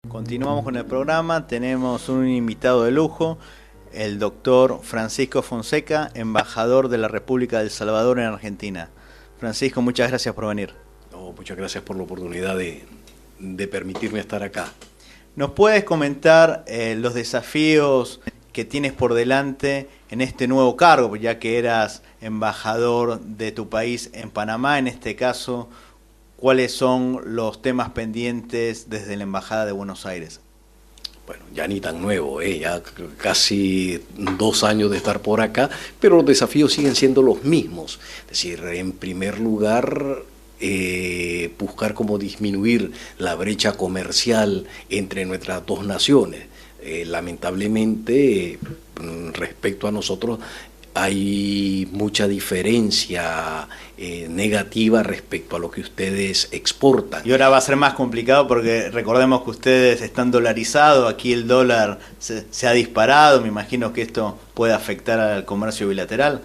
Continuamos con el programa, tenemos un invitado de lujo, el doctor Francisco Fonseca, embajador de la República de El Salvador en Argentina. Francisco, muchas gracias por venir. No, muchas gracias por la oportunidad de permitirme estar acá. ¿Nos puedes comentar los desafíos que tienes por delante en este nuevo cargo, ya que eras embajador de tu país en Panamá, en este caso? ¿Cuáles son los temas pendientes desde la Embajada de Buenos Aires? Bueno, ya ni tan nuevo, ya casi 2 años de estar por acá, pero los desafíos siguen siendo los mismos. Es decir, en primer lugar, buscar cómo disminuir la brecha comercial entre nuestras dos naciones. Lamentablemente, respecto a nosotros, hay mucha diferencia negativa respecto a lo que ustedes exportan. Y ahora va a ser más complicado porque recordemos que ustedes están dolarizados, aquí el dólar se ha disparado, me imagino que esto puede afectar al comercio bilateral.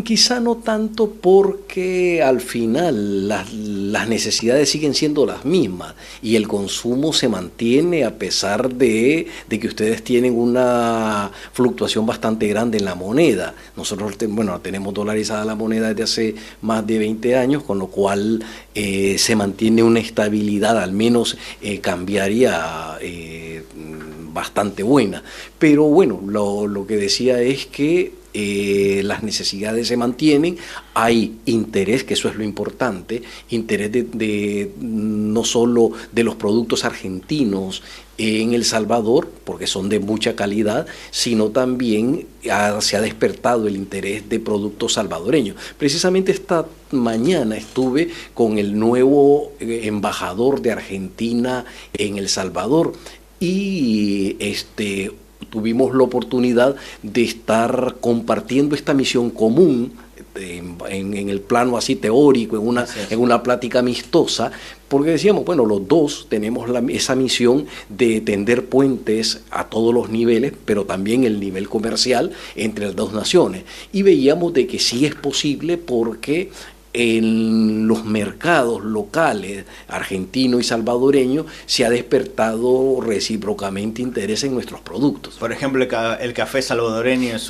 Quizá no tanto, porque al final las necesidades siguen siendo las mismas y el consumo se mantiene a pesar de que ustedes tienen una fluctuación bastante grande en la moneda. Nosotros tenemos dolarizada la moneda desde hace más de 20 años, con lo cual se mantiene una estabilidad, al menos cambiaria, bastante buena. Pero bueno, lo que decía es que las necesidades se mantienen, hay interés, que eso es lo importante, interés de no solo de los productos argentinos en El Salvador, porque son de mucha calidad, sino también se ha despertado el interés de productos salvadoreños. Precisamente esta mañana estuve con el nuevo embajador de Argentina en El Salvador y tuvimos la oportunidad de estar compartiendo esta misión común en el plano así teórico, en una plática amistosa, porque decíamos, bueno, los dos tenemos esa misión de tender puentes a todos los niveles, pero también el nivel comercial entre las dos naciones. Y veíamos de que sí es posible, porque en los mercados locales argentino y salvadoreño se ha despertado recíprocamente interés en nuestros productos. Por ejemplo, el café salvadoreño es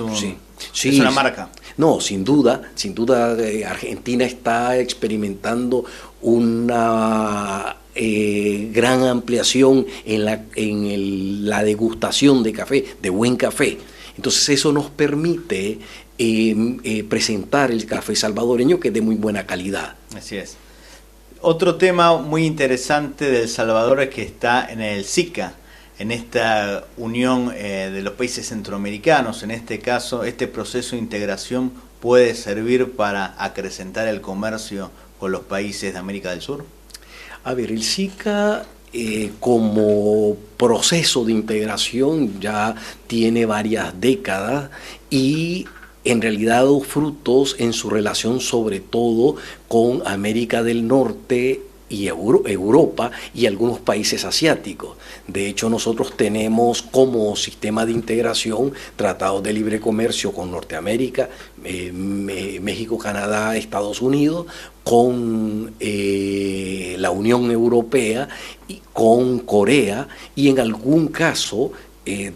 es una marca. No, sin duda, Argentina está experimentando una gran ampliación en la degustación de café, de buen café. Entonces eso nos permite presentar el café salvadoreño, que es de muy buena calidad. Así es. Otro tema muy interesante de El Salvador es que está en el SICA, en esta unión de los países centroamericanos. En este caso, este proceso de integración puede servir para acrecentar el comercio con los países de América del Sur. A ver, el SICA como proceso de integración ya tiene varias décadas y en realidad ha dado frutos en su relación sobre todo con América del Norte y Europa y algunos países asiáticos. De hecho, nosotros tenemos como sistema de integración tratados de libre comercio con Norteamérica, México, Canadá, Estados Unidos, con la Unión Europea y con Corea, y en algún caso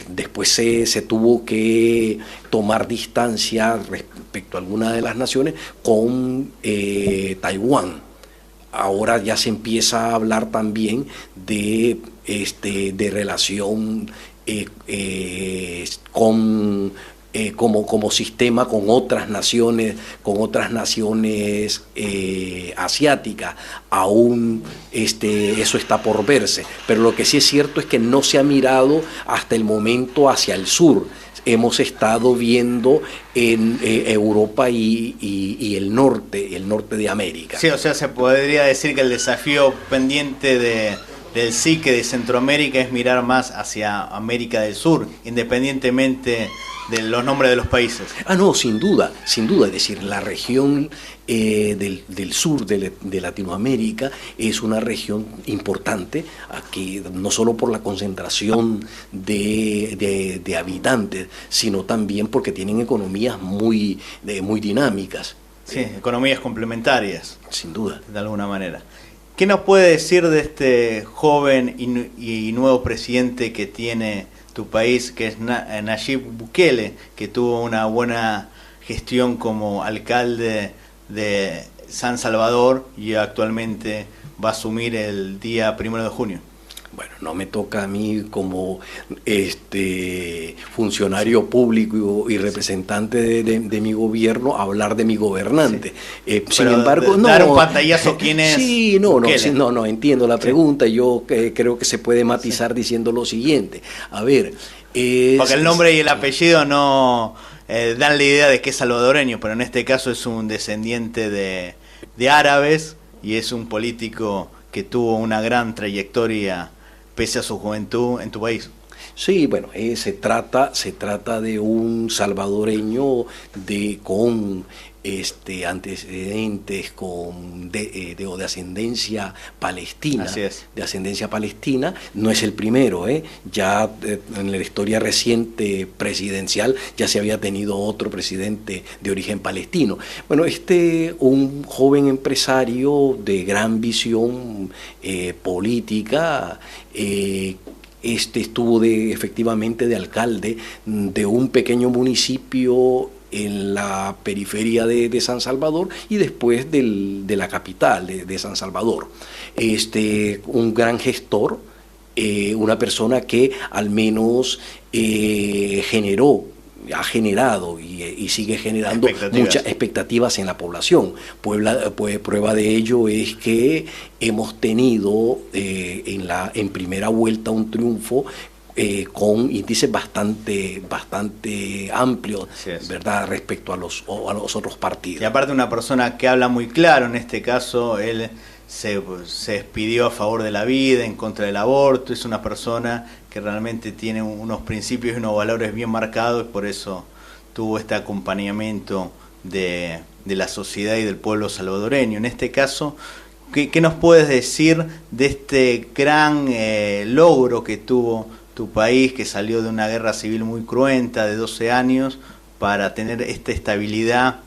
después se tuvo que tomar distancia respecto a alguna de las naciones con Taiwán. Ahora ya se empieza a hablar también de relación como sistema con otras naciones asiáticas. Aún eso está por verse, pero lo que sí es cierto es que no se ha mirado hasta el momento hacia el sur. Hemos estado viendo en Europa y el norte de América. Sí, o sea, se podría decir que el desafío pendiente del SIC de Centroamérica es mirar más hacia América del Sur, independientemente de los nombres de los países. No, sin duda, es decir, la región del sur de Latinoamérica es una región importante, aquí, no solo por la concentración de habitantes, sino también porque tienen economías muy dinámicas. Sí, economías complementarias. Sin duda. De alguna manera. ¿Qué nos puede decir de este joven y nuevo presidente que tiene tu país, que es Nayib Bukele, que tuvo una buena gestión como alcalde de San Salvador y actualmente va a asumir el día 1 de junio? Bueno, no me toca a mí como funcionario público y representante de mi gobierno hablar de mi gobernante. Sin embargo, dar un pantallazo quién es. Sí, no, entiendo la pregunta. Yo creo que se puede matizar diciendo lo siguiente. A ver, porque el nombre y el apellido no dan la idea de que es salvadoreño, pero en este caso es un descendiente de árabes y es un político que tuvo una gran trayectoria pese a su juventud en tu país. Sí, bueno, se trata de un salvadoreño con antecedentes de ascendencia palestina. Así es. De ascendencia palestina. No es el primero, ya en la historia reciente presidencial ya se había tenido otro presidente de origen palestino. Bueno, un joven empresario de gran visión política, estuvo efectivamente de alcalde de un pequeño municipio en la periferia de San Salvador y después de la capital de San Salvador. Un gran gestor, una persona que al menos ha generado y sigue generando muchas expectativas en la población. Prueba de ello es que hemos tenido en primera vuelta un triunfo con índices bastante amplios, ¿verdad?, respecto a los otros partidos. Y aparte una persona que habla muy claro, en este caso él se despidió a favor de la vida, en contra del aborto, es una persona que realmente tiene unos principios y unos valores bien marcados y por eso tuvo este acompañamiento de la sociedad y del pueblo salvadoreño. En este caso, ¿qué nos puedes decir de este gran logro que tuvo tu país, que salió de una guerra civil muy cruenta de 12 años para tener esta estabilidad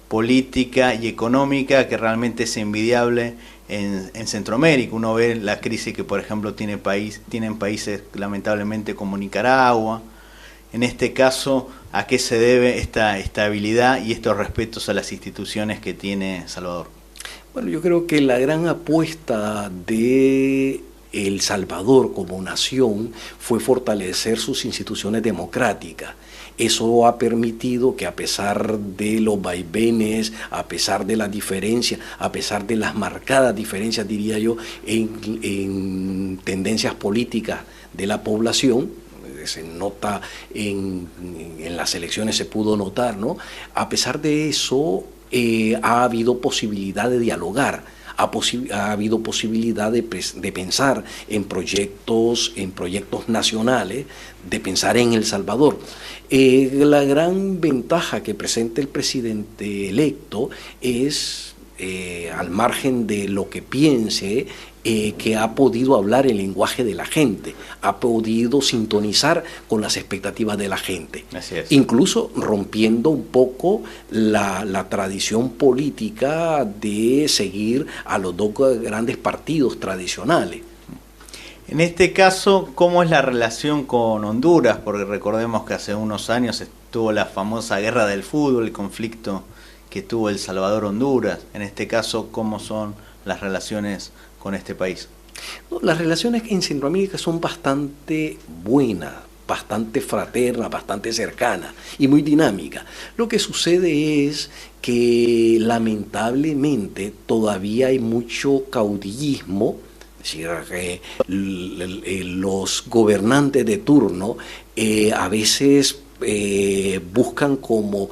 política y económica que realmente es envidiable en Centroamérica? Uno ve la crisis que, por ejemplo, tienen países lamentablemente como Nicaragua. En este caso, ¿a qué se debe esta estabilidad y estos respetos a las instituciones que tiene Salvador? Bueno, yo creo que la gran apuesta de El Salvador como nación fue fortalecer sus instituciones democráticas. Eso ha permitido que, a pesar de los vaivenes, a pesar de las diferencias, a pesar de las marcadas diferencias, diría yo, en tendencias políticas de la población, se nota en las elecciones, se pudo notar, ¿no? A pesar de eso, ha habido posibilidad de dialogar. Ha habido posibilidad de pensar en proyectos nacionales, de pensar en El Salvador. La gran ventaja que presenta el presidente electo es, al margen de lo que piense, que ha podido hablar el lenguaje de la gente, ha podido sintonizar con las expectativas de la gente. Así es. Incluso rompiendo un poco la tradición política de seguir a los dos grandes partidos tradicionales. En este caso, ¿cómo es la relación con Honduras? Porque recordemos que hace unos años estuvo la famosa guerra del fútbol, el conflicto que tuvo El Salvador-Honduras. En este caso, ¿cómo son las relaciones con este país? Las relaciones en Centroamérica son bastante buenas, bastante fraternas, bastante cercanas y muy dinámicas. Lo que sucede es que lamentablemente todavía hay mucho caudillismo, es decir, que los gobernantes de turno a veces buscan como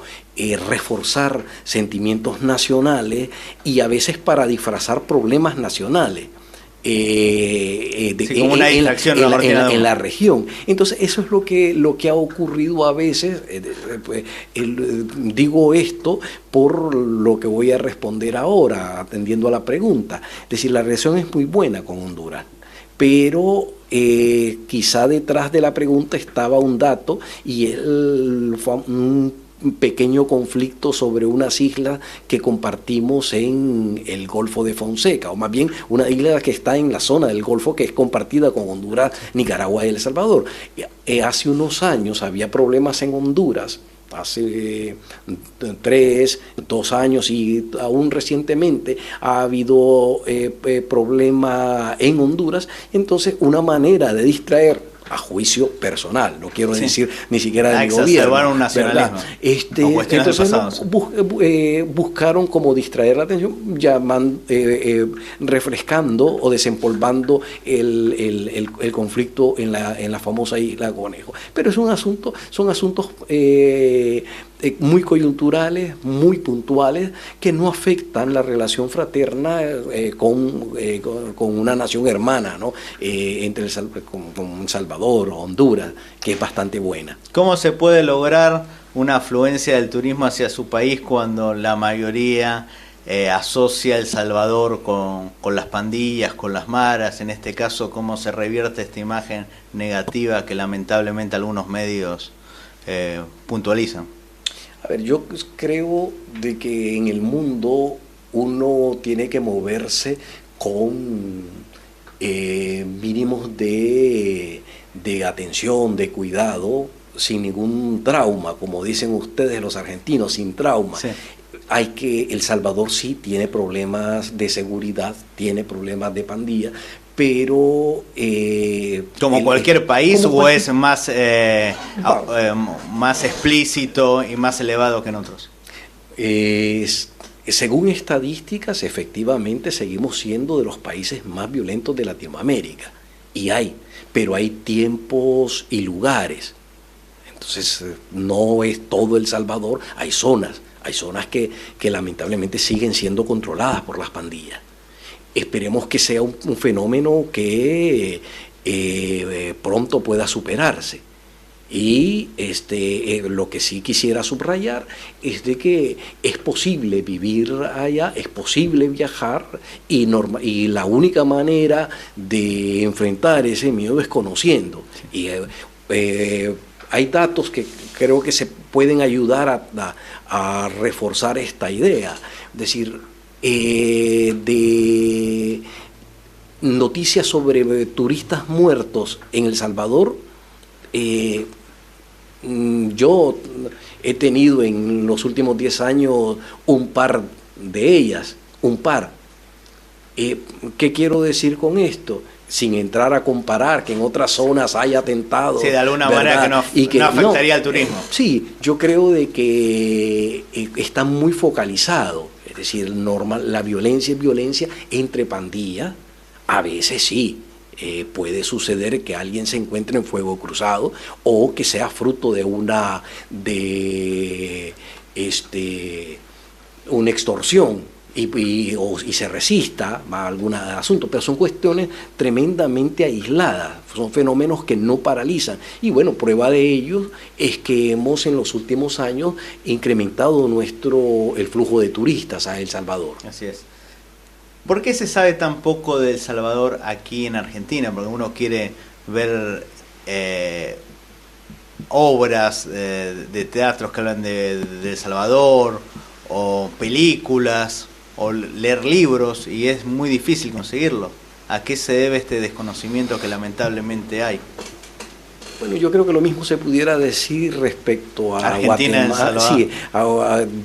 reforzar sentimientos nacionales y a veces para disfrazar problemas nacionales como una distracción en la región. Entonces eso es lo que ha ocurrido a veces. Digo esto por lo que voy a responder ahora, atendiendo a la pregunta. Es decir, la relación es muy buena con Honduras, pero quizá detrás de la pregunta estaba un dato, y un pequeño conflicto sobre unas islas que compartimos en el Golfo de Fonseca, o más bien una isla que está en la zona del Golfo que es compartida con Honduras, Nicaragua y El Salvador. Hace unos años había problemas en Honduras, hace 2 años, y aún recientemente ha habido problema en Honduras. Entonces, una manera de distraer, a juicio personal, no quiero decir ni siquiera de mi gobierno, un nacionalismo, entonces buscaron como distraer la atención, refrescando o desempolvando el conflicto en la famosa isla Conejo. Pero son asuntos muy coyunturales, muy puntuales, que no afectan la relación fraterna con una nación hermana, ¿no? Entre con Salvador o Honduras, que es bastante buena. ¿Cómo se puede lograr una afluencia del turismo hacia su país cuando la mayoría asocia El Salvador con las pandillas, con las maras? En este caso, ¿cómo se revierte esta imagen negativa que lamentablemente algunos medios puntualizan? A ver, yo creo de que en el mundo uno tiene que moverse con mínimos de atención, de cuidado, sin ningún trauma, como dicen ustedes los argentinos, sin trauma. Sí. El Salvador sí tiene problemas de seguridad, tiene problemas de pandilla, pero como cualquier país, o es más más explícito y más elevado que en otros. Según estadísticas, efectivamente seguimos siendo de los países más violentos de Latinoamérica, pero hay tiempos y lugares. Entonces no es todo El Salvador, hay zonas que lamentablemente siguen siendo controladas por las pandillas. Esperemos que sea un fenómeno que pronto pueda superarse. Y lo que sí quisiera subrayar es de que es posible vivir allá, es posible viajar, y la única manera de enfrentar ese miedo es conociendo. Y hay datos que creo que se pueden ayudar a reforzar esta idea. Es decir, de noticias sobre turistas muertos en El Salvador, yo he tenido en los últimos 10 años un par de ellas, ¿Qué quiero decir con esto? Sin entrar a comparar que en otras zonas hay atentados. Sí, de alguna manera no afectaría al turismo. Sí, yo creo de que está muy focalizado. Es decir, la violencia es violencia entre pandillas. A veces sí. Puede suceder que alguien se encuentre en fuego cruzado, o que sea fruto de una extorsión y se resista a algún asunto, pero son cuestiones tremendamente aisladas, son fenómenos que no paralizan. Y bueno, prueba de ello es que hemos en los últimos años incrementado el flujo de turistas a El Salvador. Así es. ¿Por qué se sabe tan poco de El Salvador aquí en Argentina? Porque uno quiere ver obras de teatros que hablan de El Salvador, o películas, o leer libros, y es muy difícil conseguirlo. ¿A qué se debe este desconocimiento que lamentablemente hay? Bueno, yo creo que lo mismo se pudiera decir respecto a Argentina, Guatemala, sí,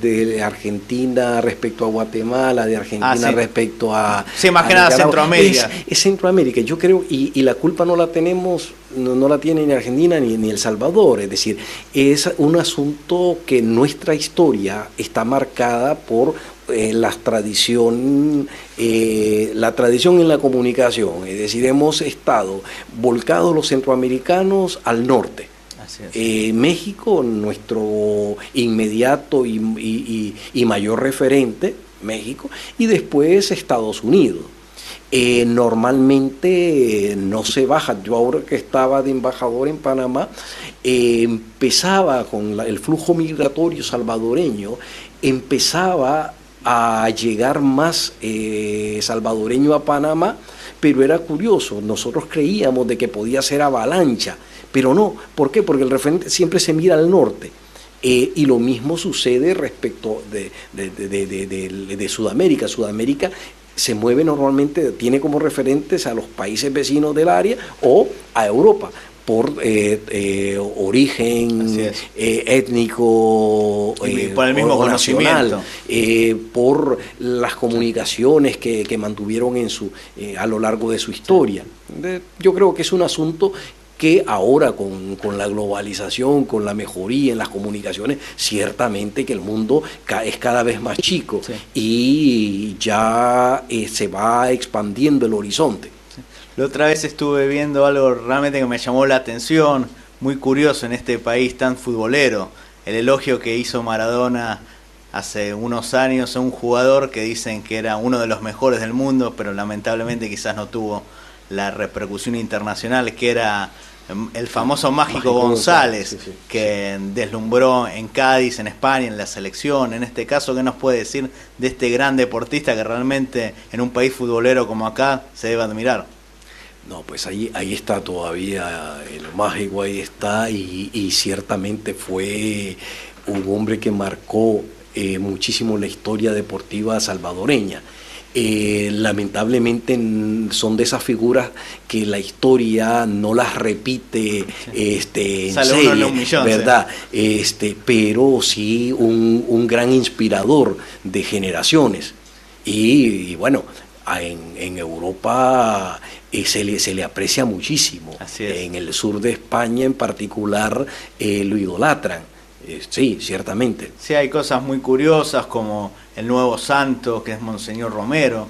de Argentina respecto a Guatemala, de Argentina respecto a... Sí, más que nada Centroamérica. Es Centroamérica, yo creo, y la culpa no la tenemos, no la tiene ni Argentina ni El Salvador, es decir, es un asunto que nuestra historia está marcada por la tradición en la comunicación, es decir, hemos estado volcados los centroamericanos al norte. México, nuestro inmediato y mayor referente, México, y después Estados Unidos. Normalmente no se baja. Yo ahora que estaba de embajador en Panamá, empezaba con el flujo migratorio salvadoreño, empezaba a llegar más salvadoreño a Panamá, pero era curioso, nosotros creíamos de que podía ser avalancha, pero no. ¿Por qué? Porque el referente siempre se mira al norte. Y lo mismo sucede respecto de Sudamérica. Sudamérica se mueve normalmente, tiene como referentes a los países vecinos del área o a Europa por origen étnico por el mismo o conocimiento, nacional, por las comunicaciones que mantuvieron a lo largo de su historia. Yo creo que es un asunto que ahora con la globalización, con la mejoría en las comunicaciones, ciertamente que el mundo es cada vez más chico, sí, y ya se va expandiendo el horizonte. Sí. La otra vez estuve viendo algo realmente que me llamó la atención, muy curioso en este país tan futbolero, el elogio que hizo Maradona hace unos años a un jugador que dicen que era uno de los mejores del mundo, pero lamentablemente quizás no tuvo la repercusión internacional, que era el famoso Mágico González, sí, sí, que deslumbró en Cádiz, en España, en la selección. En este caso, ¿qué nos puede decir de este gran deportista que realmente en un país futbolero como acá se debe admirar? No, pues ahí está todavía el Mágico, ahí está, y ciertamente fue un hombre que marcó muchísimo la historia deportiva salvadoreña. Lamentablemente son de esas figuras que la historia no las repite en serie, ¿verdad? Sí. Pero sí un gran inspirador de generaciones. Y bueno, en Europa se le aprecia muchísimo. En el sur de España en particular lo idolatran. Sí, ciertamente. Sí, hay cosas muy curiosas como el nuevo santo, que es Monseñor Romero.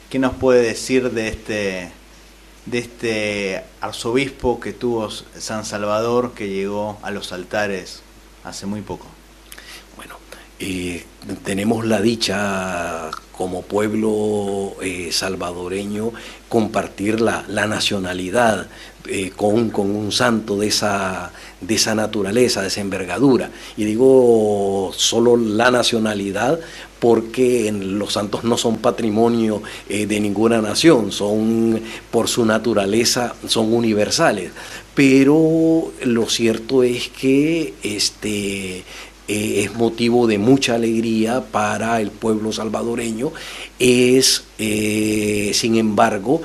¿Qué nos puede decir de este arzobispo que tuvo San Salvador, que llegó a los altares hace muy poco? Bueno, tenemos la dicha como pueblo salvadoreño compartir la nacionalidad con un santo de esa naturaleza, de esa envergadura. Y digo solo la nacionalidad porque los santos no son patrimonio de ninguna nación, son por su naturaleza, son universales. Pero lo cierto es que es motivo de mucha alegría para el pueblo salvadoreño, es sin embargo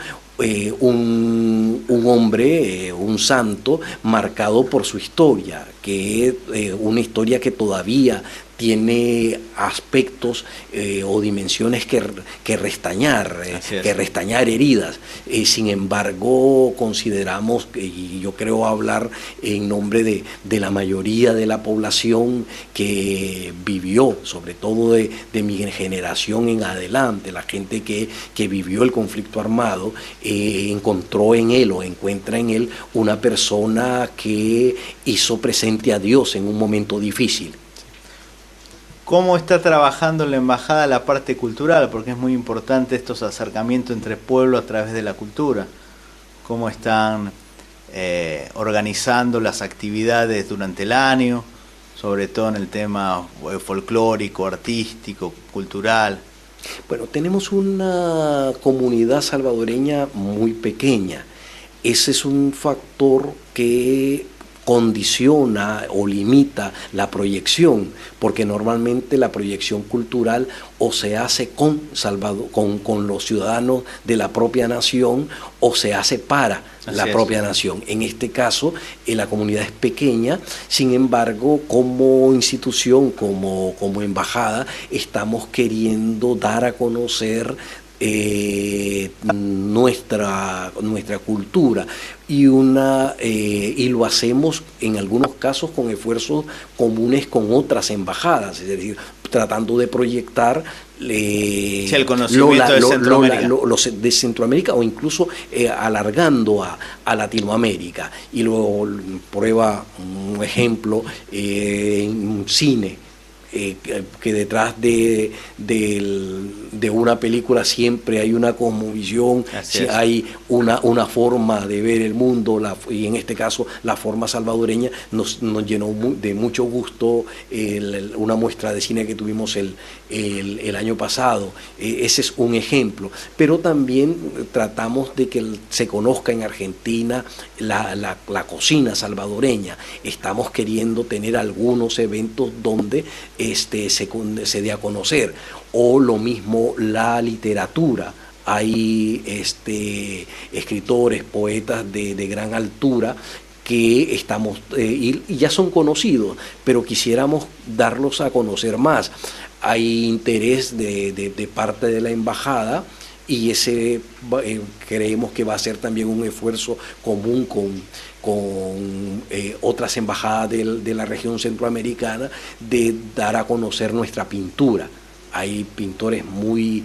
un hombre, un santo marcado por su historia, que es una historia que todavía tiene aspectos o dimensiones que restañar heridas. Sin embargo, consideramos, y yo creo hablar en nombre de la mayoría de la población que vivió, sobre todo de mi generación en adelante, la gente que vivió el conflicto armado, encontró en él o encuentra en él una persona que hizo presente a Dios en un momento difícil. ¿Cómo está trabajando la embajada la parte cultural? Porque es muy importante estos acercamientos entre pueblos a través de la cultura. ¿Cómo están organizando las actividades durante el año? Sobre todo en el tema folclórico, artístico, cultural. Bueno, tenemos una comunidad salvadoreña muy pequeña. Ese es un factor que condiciona o limita la proyección, porque normalmente la proyección cultural o se hace con los ciudadanos de la propia nación o se hace para la propia nación. En este caso, la comunidad es pequeña, sin embargo, como institución, como embajada, estamos queriendo dar a conocer nuestra cultura y lo hacemos en algunos casos con esfuerzos comunes con otras embajadas, es decir, tratando de proyectar el conocimiento de Centroamérica o incluso alargando a Latinoamérica. Y luego prueba un ejemplo en un cine. que detrás de una película siempre hay una cosmovisión, hay una forma de ver el mundo, y en este caso la forma salvadoreña. Nos llenó de mucho gusto una muestra de cine que tuvimos el año pasado. Ese es un ejemplo, pero también tratamos de que se conozca en Argentina la cocina salvadoreña. Estamos queriendo tener algunos eventos donde se dé a conocer, o lo mismo la literatura. Hay escritores, poetas de gran altura que estamos y ya son conocidos, pero quisiéramos darlos a conocer más. Hay interés de parte de la embajada, y ese creemos que va a ser también un esfuerzo común con otras embajadas de la región centroamericana, de dar a conocer nuestra pintura. Hay pintores muy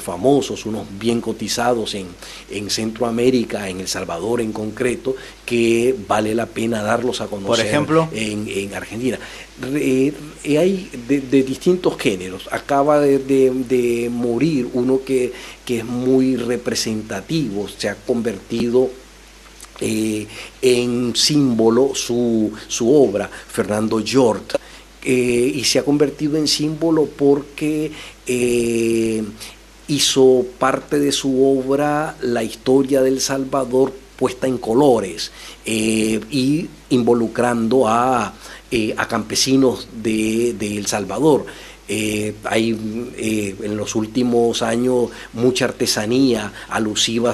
famosos, unos bien cotizados en Centroamérica, en El Salvador en concreto, que vale la pena darlos a conocer. Por ejemplo, en Argentina. Hay de distintos géneros. Acaba de morir uno que es muy representativo, se ha convertido en símbolo su obra, Fernando Llort. Y se ha convertido en símbolo porque hizo parte de su obra la historia del Salvador puesta en colores, y involucrando a campesinos de El Salvador. Hay en los últimos años mucha artesanía alusiva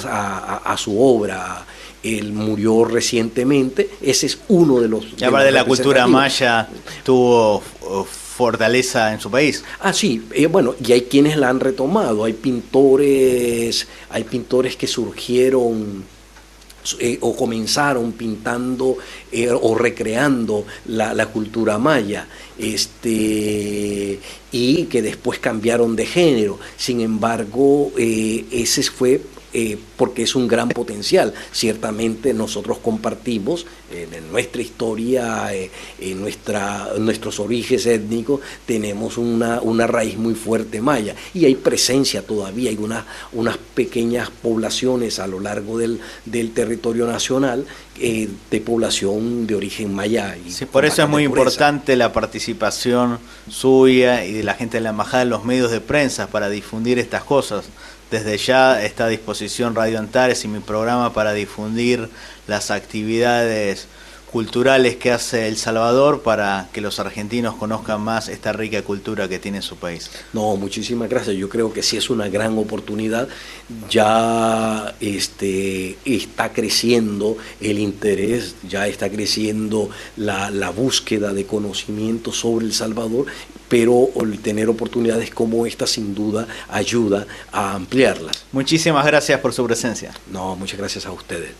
a su obra. Él murió recientemente. Ese es uno de los... Y hablar de la cultura maya, tuvo fortaleza en su país. Sí, bueno, y hay quienes la han retomado. Hay pintores que surgieron o comenzaron pintando o recreando la cultura maya, y que después cambiaron de género. Sin embargo, ese fue porque es un gran potencial. Ciertamente nosotros compartimos en nuestra historia, en nuestros orígenes étnicos, tenemos una raíz muy fuerte maya, y hay presencia todavía, hay unas pequeñas poblaciones a lo largo del territorio nacional, de población de origen maya. Sí, por eso es muy importante la participación suya y de la gente de la embajada en los medios de prensa para difundir estas cosas. Desde ya está a disposición Radio Antares y mi programa para difundir las actividades culturales que hace El Salvador, para que los argentinos conozcan más esta rica cultura que tiene su país. No, muchísimas gracias. Yo creo que sí es una gran oportunidad. Ya está creciendo el interés, ya está creciendo la búsqueda de conocimiento sobre El Salvador, pero el tener oportunidades como esta sin duda ayuda a ampliarlas. Muchísimas gracias por su presencia. No, muchas gracias a ustedes.